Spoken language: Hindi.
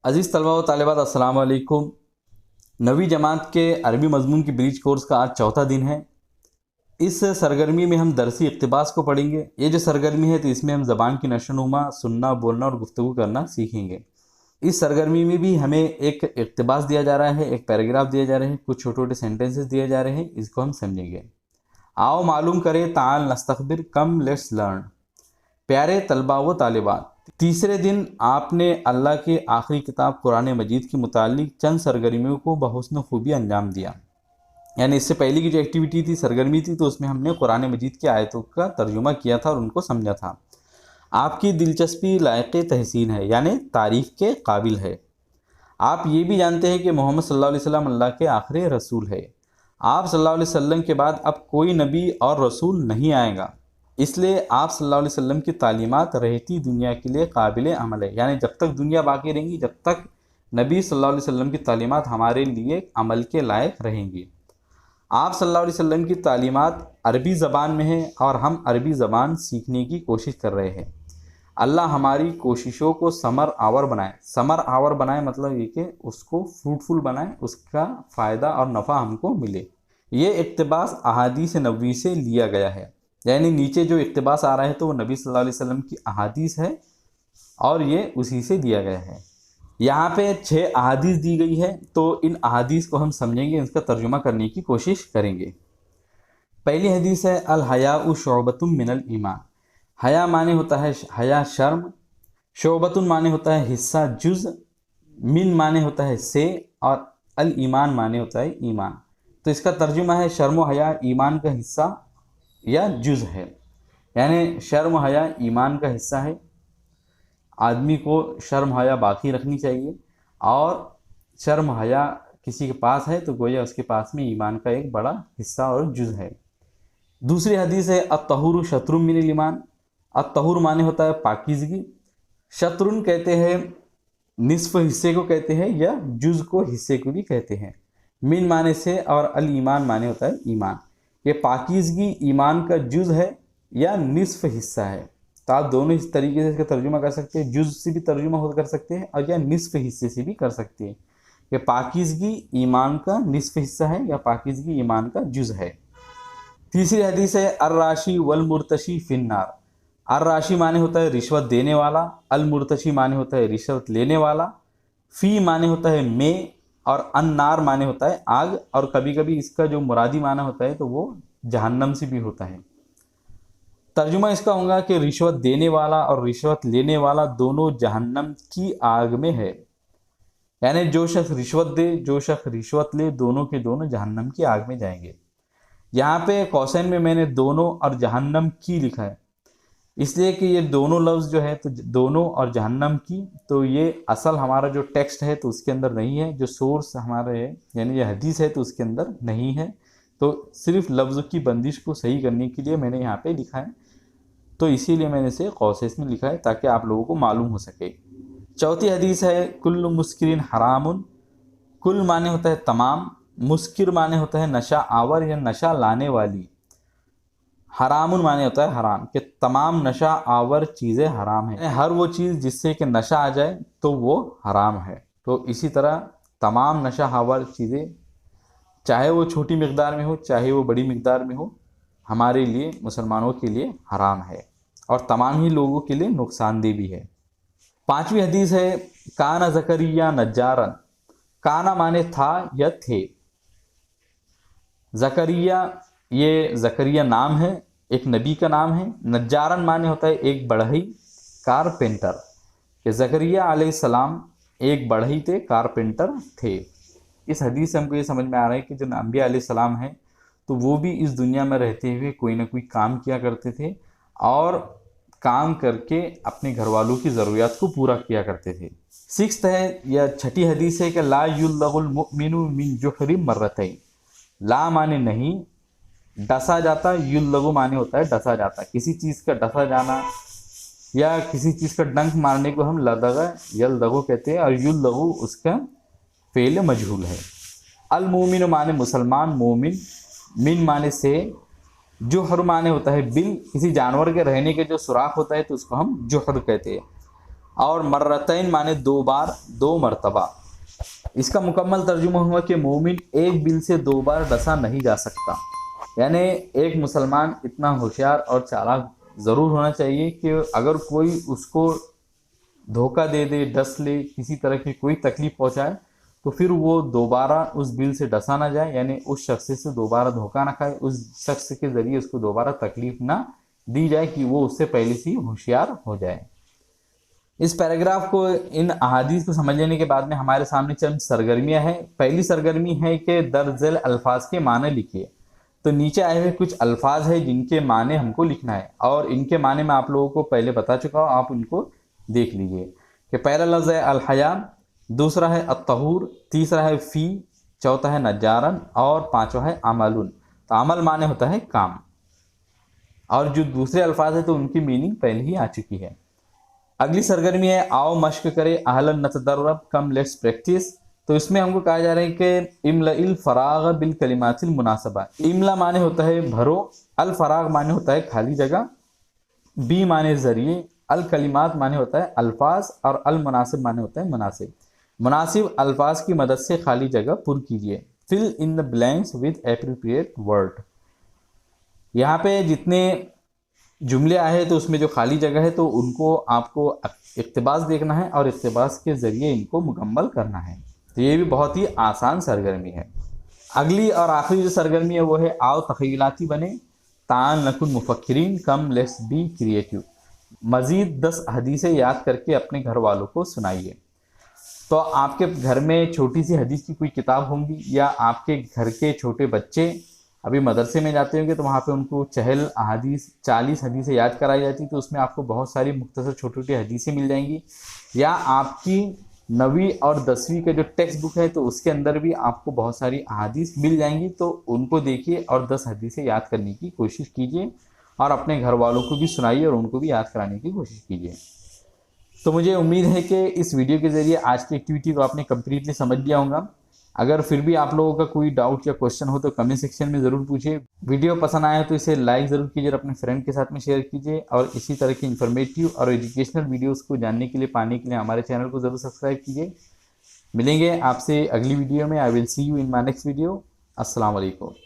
अज़ीज़ तलबा व तालिबात अस्सलाम वालेकुम। नवी जमात के अरबी मज़मून की ब्रीज कोर्स का आज चौथा दिन है। इस सरगर्मी में हम दरसी इक़्तिबास को पढ़ेंगे। ये जो सरगर्मी है तो इसमें हम ज़बान की नशोनुमा, सुनना, बोलना और गुफ्तगू करना सीखेंगे। इस सरगर्मी में भी हमें एक इक़्तिबास दिया जा रहा है, एक पैराग्राफ दिया जा रहे हैं, कुछ छोटे छोटे सेंटेंसेस दिए जा रहे हैं। इसको हम समझेंगे। आओ मालूम करें, ताल नस्तखबिर, कम लेट्स लर्न। प्यारे तलबा व तालिबात, तीसरे दिन आपने अल्लाह के आखिरी किताब कुरान मजीद के मुतालिक चंद सरगर्मियों को बहुस्न खूबी अंजाम दिया। यानी इससे पहले की जो एक्टिविटी थी, सरगर्मी थी, तो उसमें हमने कुरान मजीद की आयतों का तर्जुमा किया था और उनको समझा था। आपकी दिलचस्पी लायक तहसीन है, यानी तारीफ़ के काबिल है। आप ये भी जानते हैं कि मोहम्मद सल्लल्लाहु अलैहि वसल्लम अल्लाह के आखिरी रसूल है। आप सल्लल्लाहु अलैहि वसल्लम के बाद अब कोई नबी और रसूल नहीं आएगा, इसलिए आप सल्लल्लाहु अलैहि वसल्लम की तालीमात रहती दुनिया के लिए काबिल अमल है। यानी जब तक दुनिया बाकी रहेंगी, जब तक नबी सल्लल्लाहु अलैहि वसल्लम की तालीमात हमारे लिए अमल के लायक रहेंगी। आप सल्लल्लाहु अलैहि वसल्लम की तालीमात अरबी ज़बान में है और हम अरबी ज़बान सीखने की कोशिश कर रहे हैं। अल्लाह हमारी कोशिशों को समर आवर बनाए। समर आवर बनाए मतलब ये कि उसको फ्रूटफुल बनाए, उसका फ़ायदा और नफ़ा हमको मिले। ये इक़्तिबास अहादीस नबवी से लिया गया है। यानी नीचे जो इक़्तिबास आ रहा है तो वो नबी सल्लल्लाहु अलैहि वसल्लम की अहादीस है और ये उसी से दिया गया है। यहाँ पे 6 अहादीस दी गई है, तो इन अहादीस को हम समझेंगे, इसका तर्जुमा करने की कोशिश करेंगे। पहली हदीस है, अल हयाउ शोबतुम मिनल ईमान। हया माने होता है हया शर्म, शोबतुन माने होता है हिस्सा जुज़, मिन माने होता है से, और अल ईमान माने होता है ईमान। तो इसका तर्जुमा है शर्म हया ईमान का हिस्सा या जुज़ है। यानी शर्म हया ईमान का हिस्सा है। आदमी को शर्म हया बाकी रखनी चाहिए, और शर्म हया किसी के पास है तो गोया उसके पास में ईमान का एक बड़ा हिस्सा और जुज़ है। दूसरी हदीस है, अत्तहुरु शत्रुम मिनल ईमान। अत्तहुर माने होता है पाकीज़गी, शत्रुन कहते हैं निस्फ हिस्से को कहते हैं, या जुज़ को हिस्से को भी कहते हैं। मिन माने से और अल ईमान माने होता है ईमान। ये पाकीज़गी ईमान का जुज़ है या निस्फ हिस्सा है। तो आप दोनों इस तरीके से इसका तर्जुमा कर सकते हैं। जुज़ से भी तर्जुमा हो कर सकते हैं और या निस्फ हिस्से से भी कर सकते हैं। ये पाकीज़गी ईमान का निस्फ हिस्सा है या पाकीज़गी ईमान का जुज़ है। तीसरी हदीस है, अर राशि वल मुर्तशी फिन्नार। अर राशि माने होता है रिश्वत देने वाला, अल मुर्तशी माने होता है रिश्वत लेने वाला, फ़ी माने होता है में, और अन्नार माने होता है आग। और कभी कभी इसका जो मुरादी माना होता है तो वो जहन्नम से भी होता है। तर्जुमा इसका होगा कि रिश्वत देने वाला और रिश्वत लेने वाला दोनों जहन्नम की आग में है। यानी जो शख्स रिश्वत दे, जो शख्स रिश्वत ले, दोनों के दोनों जहन्नम की आग में जाएंगे। यहाँ पे कौसैन में मैंने दोनों और जहन्नम की लिखा है, इसलिए कि ये दोनों लफ्ज़ जो है तो दोनों और जहन्नम की, तो ये असल हमारा जो टेक्स्ट है तो उसके अंदर नहीं है। जो सोर्स हमारा है यानी ये हदीस है तो उसके अंदर नहीं है। तो सिर्फ लफ्ज़ की बंदिश को सही करने के लिए मैंने यहाँ पे लिखा है, तो इसीलिए मैंने इसे कौसेस में लिखा है ताकि आप लोगों को मालूम हो सके। चौथी हदीस है, कुल्लु मुस्किरिन हरामुन। कुल माने होता है तमाम, मुस्किर माने होता है नशा आवर या नशा लाने वाली, हरामुन माने होता है हराम, कि तमाम नशा आवर चीज़ें हराम है। हर वो चीज़ जिससे कि नशा आ जाए तो वो हराम है। तो इसी तरह तमाम नशा आवर चीज़ें, चाहे वो छोटी मिकदार में हो चाहे वो बड़ी मिकदार में हो, हमारे लिए मुसलमानों के लिए हराम है और तमाम ही लोगों के लिए नुकसानदेह भी है। पांचवी हदीस है, काना ज़करिया नज्जारन। काना माने था या थे, ज़करिया ये ज़करिया नाम है, एक नबी का नाम है। नज्जारन माने होता है एक बढ़ई, कारपेंटर, कि ज़करिया अलैहिस्सलाम एक बढ़ई थे, कारपेंटर थे। इस हदीस से हमको ये समझ में आ रहा है कि जो अंबिया अलैहिस्सलाम हैं तो वो भी इस दुनिया में रहते हुए कोई ना कोई काम किया करते थे और काम करके अपने घर वालों की ज़रूरियात को पूरा किया करते थे। सिक्स्थ है या छठी हदीस है कि ला युल्लगुल मुमिनु मिन जुहरी मर्रतैन। ला माने नहीं, डसा जाता, युल्लगु माने होता है डसा जाता। किसी चीज़ का डसा जाना या किसी चीज़ का डंक मारने को हम लदगा यलदगु कहते हैं, और युल्लगु उसका फ़ेल मजहूल है। अल मोमिन माने मुसलमान, मोमिन, मिन माने से, जुहर माने होता है बिल, किसी जानवर के रहने के जो सुराख होता है तो उसको हम जुहर कहते हैं। और मर्रतैन माने 2 बार, 2 मरतबा। इसका मुकम्मल तर्जुमा हुआ कि मोमिन एक बिल से 2 बार डसा नहीं जा सकता। यानी एक मुसलमान इतना होशियार और चालाक ज़रूर होना चाहिए कि अगर कोई उसको धोखा दे दे, डस ले, किसी तरह की कोई तकलीफ पहुंचाए, तो फिर वो दोबारा उस बिल से डसा ना जाए, यानी उस शख्स से दोबारा धोखा ना खाए, उस शख्स के ज़रिए उसको दोबारा तकलीफ ना दी जाए कि वो उससे पहले से ही होशियार हो जाए। इस पैराग्राफ को, इन अहादीस को समझ लेने के बाद में हमारे सामने चंद सरगर्मियां हैं। पहली सरगर्मी है कि दर्ज अल्फाज के माने लिखिए। तो नीचे आए हुए कुछ अल्फाज है जिनके माने हमको लिखना है, और इनके माने मैं आप लोगों को पहले बता चुका हूँ, आप इनको देख लीजिए। कि पहला लफ्ज़ है अलहया, दूसरा है अत्तहूर, तीसरा है फ़ी, चौथा है नजारन और पांचवा है अमलुन। तो अमल माने होता है काम, और जो दूसरे अल्फाज है तो उनकी मीनिंग पहले ही आ चुकी है। अगली सरगर्मी है आओ मश्क करे अहलन नतदर्रब कम लेट्स प्रैक्टिस। तो इसमें हमको कहा जा रहा है कि इमलाइल फराग बिल कलिमातिल मुनासबा। इमला माने होता है भरो, अल फराग माने होता है खाली जगह, बी माने जरिए, अल कलिमात माने होता है अल्फाज, और अल मुनासिब माने होता है मुनासिब। मुनासिब अल्फाज की मदद से खाली जगह पुर कीजिए। Fill in the blanks with appropriate word. यहाँ पे जितने जुमले आए हैं तो उसमें जो खाली जगह है तो उनको आपको इक्तिबास देखना है और इक्तिबास के ज़रिए इनको मुकम्मल करना है। तो ये भी बहुत ही आसान सरगर्मी है। अगली और आखिरी जो सरगर्मी है वो है आओ तख़य्युलाती बने, तान नकुन मुफक्किरीन कम लेट्स बी क्रिएटिव। मज़ीद 10 हदीसें याद करके अपने घर वालों को सुनाइए। तो आपके घर में छोटी सी हदीस की कोई किताब होंगी, या आपके घर के छोटे बच्चे अभी मदरसे में जाते होंगे तो वहाँ पे उनको चहल अहादीस 40 हदीसें याद कराई जाती, तो उसमें आपको बहुत सारी मुख्तसर छोटी छोटी हदीसें मिल जाएंगी। या आपकी 9वीं और 10वीं का जो टेक्स्ट बुक है तो उसके अंदर भी आपको बहुत सारी अहादीस मिल जाएंगी, तो उनको देखिए और 10 हदीसें याद करने की कोशिश कीजिए और अपने घर वालों को भी सुनाइए और उनको भी याद कराने की कोशिश कीजिए। तो मुझे उम्मीद है कि इस वीडियो के ज़रिए आज की एक्टिविटी को आपने कम्प्लीटली समझ लिया होगा। अगर फिर भी आप लोगों का कोई डाउट या क्वेश्चन हो तो कमेंट सेक्शन में ज़रूर पूछिए। वीडियो पसंद आया तो इसे लाइक ज़रूर कीजिए और अपने फ्रेंड के साथ में शेयर कीजिए, और इसी तरह की इन्फॉर्मेटिव और एजुकेशनल वीडियोस को जानने के लिए, पाने के लिए हमारे चैनल को ज़रूर सब्सक्राइब कीजिए। मिलेंगे आपसे अगली वीडियो में। I will see you in my next video. अस्सलाम वालेकुम।